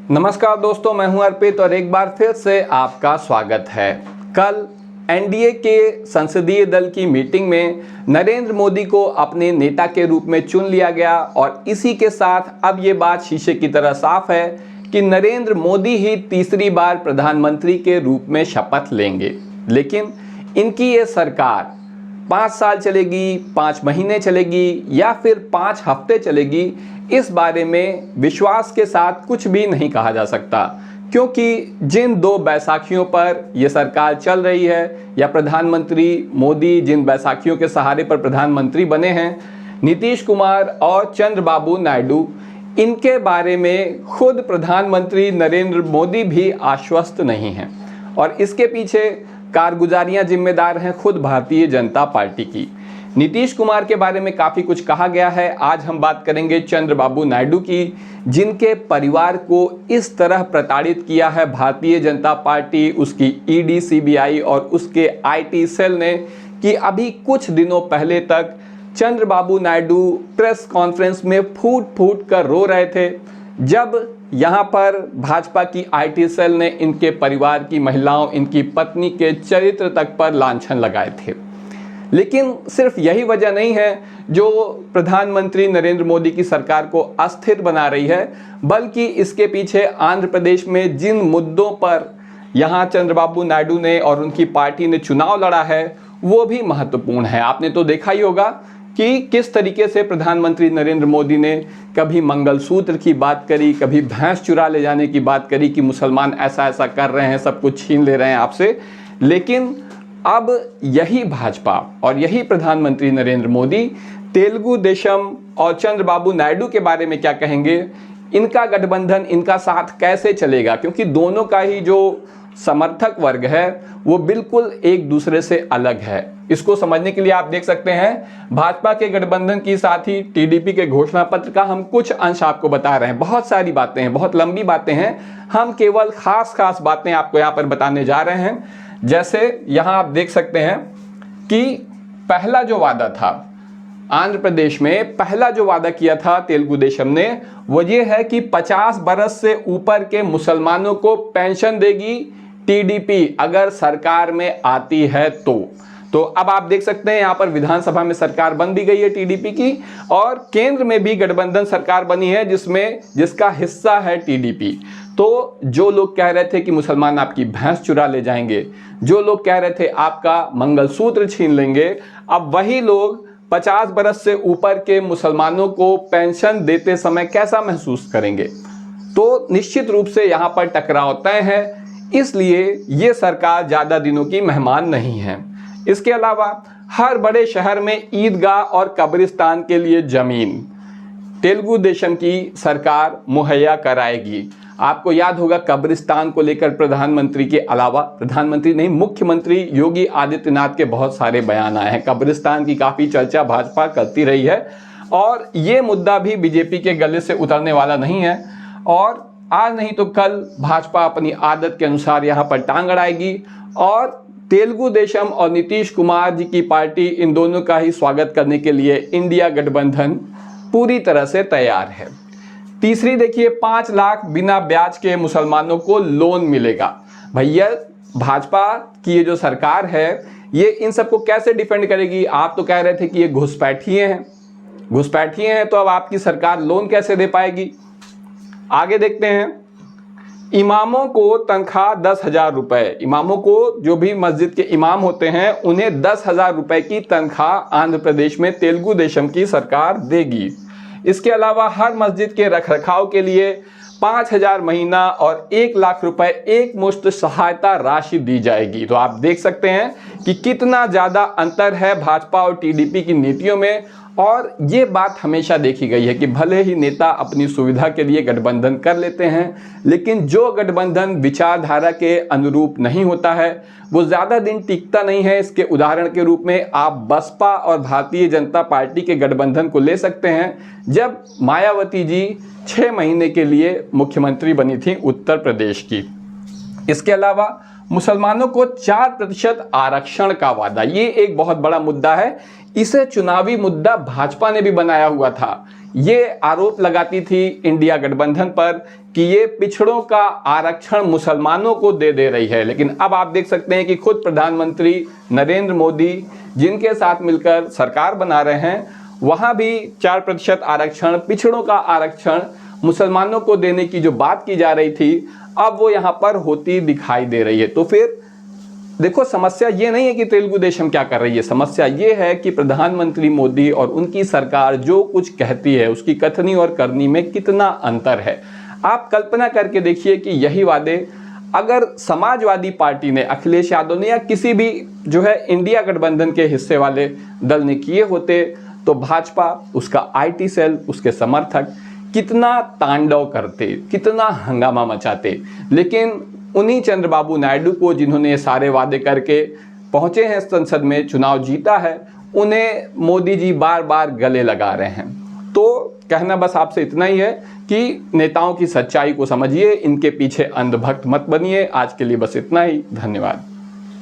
नमस्कार दोस्तों, मैं हूं अर्पित और एक बार फिर से आपका स्वागत है। कल एनडीए के संसदीय दल की मीटिंग में नरेंद्र मोदी को अपने नेता के रूप में चुन लिया गया और इसी के साथ अब ये बात शीशे की तरह साफ है कि नरेंद्र मोदी ही तीसरी बार प्रधानमंत्री के रूप में शपथ लेंगे। लेकिन इनकी ये सरकार 5 साल चलेगी, 5 महीने चलेगी या फिर 5 हफ्ते चलेगी, इस बारे में विश्वास के साथ कुछ भी नहीं कहा जा सकता, क्योंकि जिन 2 बैसाखियों पर यह सरकार चल रही है या प्रधानमंत्री मोदी जिन बैसाखियों के सहारे पर प्रधानमंत्री बने हैं, नीतीश कुमार और चंद्रबाबू नायडू, इनके बारे में खुद प्रधानमंत्री नरेंद्र मोदी भी आश्वस्त नहीं हैं और इसके पीछे कारगुजारियां जिम्मेदार हैं खुद भारतीय जनता पार्टी की। नीतीश कुमार के बारे में काफ़ी कुछ कहा गया है। आज हम बात करेंगे चंद्रबाबू नायडू की, जिनके परिवार को इस तरह प्रताड़ित किया है भारतीय जनता पार्टी, उसकी ईडी, सीबीआई और उसके आईटी सेल ने, कि अभी कुछ दिनों पहले तक चंद्रबाबू नायडू प्रेस कॉन्फ्रेंस में फूट फूट कर रो रहे थे, जब यहाँ पर भाजपा की आईटी सेल ने इनके परिवार की महिलाओं, इनकी पत्नी के चरित्र तक पर लांछन लगाए थे। लेकिन सिर्फ यही वजह नहीं है जो प्रधानमंत्री नरेंद्र मोदी की सरकार को अस्थिर बना रही है, बल्कि इसके पीछे आंध्र प्रदेश में जिन मुद्दों पर यहाँ चंद्रबाबू नायडू ने और उनकी पार्टी ने चुनाव लड़ा है वो भी महत्वपूर्ण है। आपने तो देखा ही होगा कि किस तरीके से प्रधानमंत्री नरेंद्र मोदी ने कभी मंगलसूत्र की बात करी, कभी भैंस चुरा ले जाने की बात करी कि मुसलमान ऐसा ऐसा कर रहे हैं, सब कुछ छीन ले रहे हैं आपसे। लेकिन अब यही भाजपा और यही प्रधानमंत्री नरेंद्र मोदी तेलुगु देशम और चंद्रबाबू नायडू के बारे में क्या कहेंगे, इनका गठबंधन, इनका साथ कैसे चलेगा, क्योंकि दोनों का ही जो समर्थक वर्ग है वो बिल्कुल एक दूसरे से अलग है। इसको समझने के लिए आप देख सकते हैं भाजपा के गठबंधन की साथ ही टीडीपी के घोषणा पत्र का हम कुछ अंश आपको बता रहे हैं। बहुत सारी बातें हैं, बहुत लंबी बातें हैं, हम केवल खास बातें आपको यहाँ पर बताने जा रहे हैं। जैसे यहाँ आप देख सकते हैं कि पहला जो वादा था आंध्र प्रदेश में, पहला जो वादा किया था तेलुगु देशम ने, वो ये है कि 50 बरस से ऊपर के मुसलमानों को पेंशन देगी टीडीपी अगर सरकार में आती है तो अब आप देख सकते हैं यहाँ पर विधानसभा में सरकार बन भी गई है टीडीपी की और केंद्र में भी गठबंधन सरकार बनी है जिसका हिस्सा है टीडीपी। तो जो लोग कह रहे थे कि मुसलमान आपकी भैंस चुरा ले जाएंगे, जो लोग कह रहे थे आपका मंगलसूत्र छीन लेंगे, अब वही लोग 50 बरस से ऊपर के मुसलमानों को पेंशन देते समय कैसा महसूस करेंगे। तो निश्चित रूप से यहाँ पर टकराव तय है, इसलिए ये सरकार ज़्यादा दिनों की मेहमान नहीं है। इसके अलावा हर बड़े शहर में ईदगाह और कब्रिस्तान के लिए जमीन तेलुगु देशम की सरकार मुहैया कराएगी। आपको याद होगा कब्रिस्तान को लेकर प्रधानमंत्री के अलावा, प्रधानमंत्री नहीं, मुख्यमंत्री योगी आदित्यनाथ के बहुत सारे बयान आए हैं। कब्रिस्तान की काफ़ी चर्चा भाजपा करती रही है और ये मुद्दा भी बीजेपी के गले से उतरने वाला नहीं है और आज नहीं तो कल भाजपा अपनी आदत के अनुसार यहाँ पर टांग अड़ाएगी और तेलुगु देशम और नीतीश कुमार जी की पार्टी, इन दोनों का ही स्वागत करने के लिए इंडिया गठबंधन पूरी तरह से तैयार है। तीसरी देखिए, 5 लाख बिना ब्याज के मुसलमानों को लोन मिलेगा। भैया भाजपा की ये जो सरकार है ये इन सबको कैसे डिफेंड करेगी? आप तो कह रहे थे कि ये घुसपैठिए हैं, तो अब आपकी सरकार लोन कैसे दे पाएगी? आगे देखते हैं, इमामों को तनख्वाह 10,000 रुपये। इमामों को, जो भी मस्जिद के इमाम होते हैं, उन्हें 10,000 रुपये की तनख्वाह आंध्र प्रदेश में तेलुगु देशम की सरकार देगी। इसके अलावा हर मस्जिद के रखरखाव के लिए 5,000 महीना और 1 लाख रुपए एक मुश्त सहायता राशि दी जाएगी। तो आप देख सकते हैं कि कितना ज़्यादा अंतर है भाजपा और टीडीपी की नीतियों में। और ये बात हमेशा देखी गई है कि भले ही नेता अपनी सुविधा के लिए गठबंधन कर लेते हैं, लेकिन जो गठबंधन विचारधारा के अनुरूप नहीं होता है वो ज़्यादा दिन टिकता नहीं है। इसके उदाहरण के रूप में आप बसपा और भारतीय जनता पार्टी के गठबंधन को ले सकते हैं, जब मायावती जी 6 महीने के लिए मुख्यमंत्री बनी थी उत्तर प्रदेश की। इसके अलावा मुसलमानों को 4% आरक्षण का वादा, ये एक बहुत बड़ा मुद्दा है। इसे चुनावी मुद्दा भाजपा ने भी बनाया हुआ था ये आरोप लगाती थी इंडिया गठबंधन पर कि ये पिछड़ों का आरक्षण मुसलमानों को दे रही है। लेकिन अब आप देख सकते हैं कि खुद प्रधानमंत्री नरेंद्र मोदी जिनके साथ मिलकर सरकार बना रहे हैं, वहाँ भी 4% आरक्षण, पिछड़ों का आरक्षण मुसलमानों को देने की जो बात की जा रही थी, अब वो यहाँ पर होती दिखाई दे रही है। तो फिर देखो, समस्या ये नहीं है कि तेलुगु देशम क्या कर रही है, समस्या ये है कि प्रधानमंत्री मोदी और उनकी सरकार जो कुछ कहती है उसकी कथनी और करनी में कितना अंतर है। आप कल्पना करके देखिए कि यही वादे अगर समाजवादी पार्टी ने, अखिलेश यादव ने, या किसी भी जो है इंडिया गठबंधन के हिस्से वाले दल ने किए होते, तो भाजपा, उसका IT सेल, उसके समर्थक कितना तांडव करते, कितना हंगामा मचाते। लेकिन उन्हीं चंद्रबाबू नायडू को, जिन्होंने ये सारे वादे करके पहुंचे हैं संसद में, चुनाव जीता है, उन्हें मोदी जी बार बार गले लगा रहे हैं। तो कहना बस आपसे इतना ही है कि नेताओं की सच्चाई को समझिए, इनके पीछे अंधभक्त मत बनिए। आज के लिए बस इतना ही, धन्यवाद।